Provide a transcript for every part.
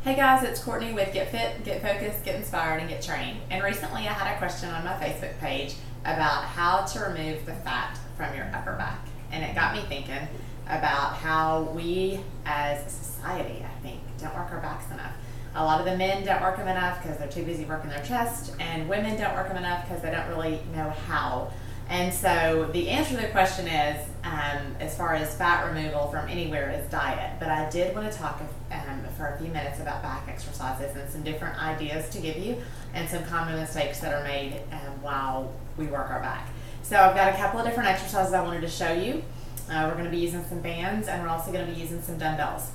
Hey guys, it's Courtney with Get Fit, Get Focused, Get Inspired, and Get Trained. And recently I had a question on my Facebook page about how to remove the fat from your upper back. And it got me thinking about how we as a society, I think, don't work our backs enough. A lot of the men don't work them enough because they're too busy working their chest, and women don't work them enough because they don't really know how. And so the answer to the question is, as far as fat removal from anywhere, is diet. But I did want to talk for a few minutes about back exercises and some different ideas to give you and some common mistakes that are made while we work our back. So I've got a couple of different exercises I wanted to show you. We're going to be using some bands, and we're also going to be using some dumbbells.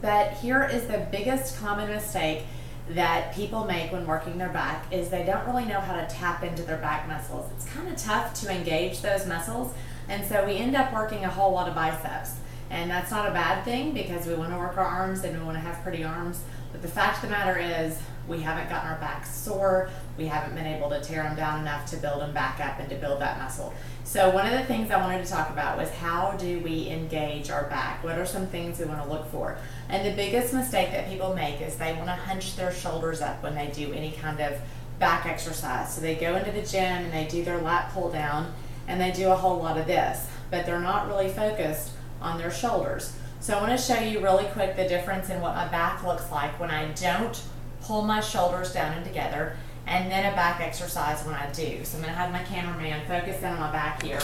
But here is the biggest common mistake that people make when working their back is they don't really know how to tap into their back muscles. It's kind of tough to engage those muscles, and so we end up working a whole lot of biceps. And that's not a bad thing because we want to work our arms and we want to have pretty arms. But the fact of the matter is we haven't gotten our backs sore. We haven't been able to tear them down enough to build them back up and to build that muscle. So one of the things I wanted to talk about was how do we engage our back? What are some things we want to look for? And the biggest mistake that people make is they want to hunch their shoulders up when they do any kind of back exercise. So they go into the gym and they do their lat pull down and they do a whole lot of this, but they're not really focused on their shoulders. So I want to show you really quick the difference in what my back looks like when I don't pull my shoulders down and together, and then a back exercise when I do. So I'm going to have my cameraman focus in on my back here.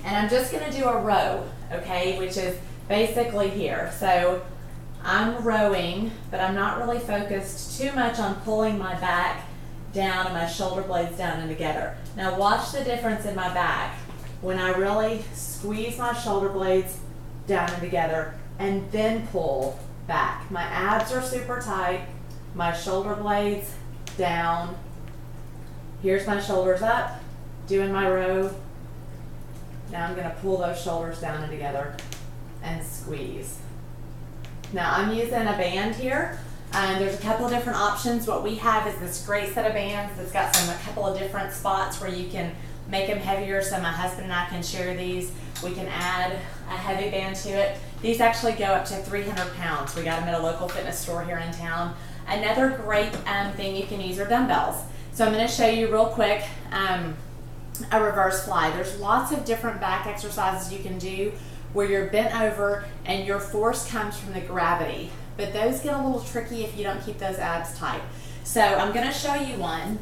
And I'm just going to do a row, okay, which is basically here. So I'm rowing, but I'm not really focused too much on pulling my back down and my shoulder blades down and together. Now watch the difference in my back when I really squeeze my shoulder blades down and together and then pull back. My abs are super tight, my shoulder blades down. Here's my shoulders up, doing my row. Now I'm going to pull those shoulders down and together and squeeze. Now I'm using a band here. There's a couple of different options. What we have is this great set of bands that's got a couple of different spots where you can make them heavier, so my husband and I can share these. We can add a heavy band to it. These actually go up to 300 pounds. We got them at a local fitness store here in town. Another great thing you can use are dumbbells. So I'm going to show you real quick a reverse fly. There's lots of different back exercises you can do where you're bent over and your force comes from the gravity. But those get a little tricky if you don't keep those abs tight. So I'm going to show you one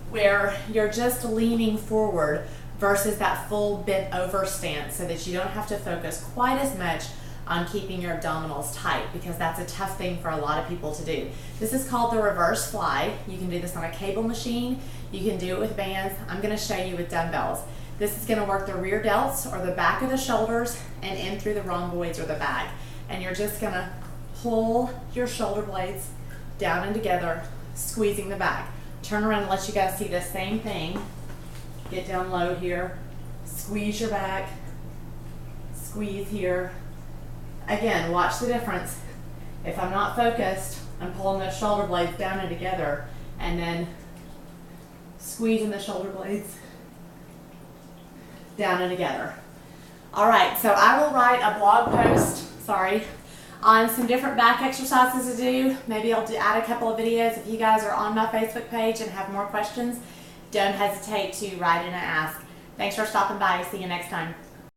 where you're just leaning forward versus that full bent over stance so that you don't have to focus quite as much on keeping your abdominals tight, because that's a tough thing for a lot of people to do. This is called the reverse fly. You can do this on a cable machine. You can do it with bands. I'm going to show you with dumbbells. This is going to work the rear delts or the back of the shoulders and in through the rhomboids or the back. And you're just going to pull your shoulder blades down and together, squeezing the back. Turn around and let you guys see the same thing. Get down low here, squeeze your back, squeeze here. Again, watch the difference. If I'm not focused, I'm pulling those shoulder blades down and together and then squeezing the shoulder blades down and together. All right, so I will write a blog post, on some different back exercises to do. Maybe I'll add a couple of videos. If you guys are on my Facebook page and have more questions, don't hesitate to write in and ask. Thanks for stopping by. See you next time.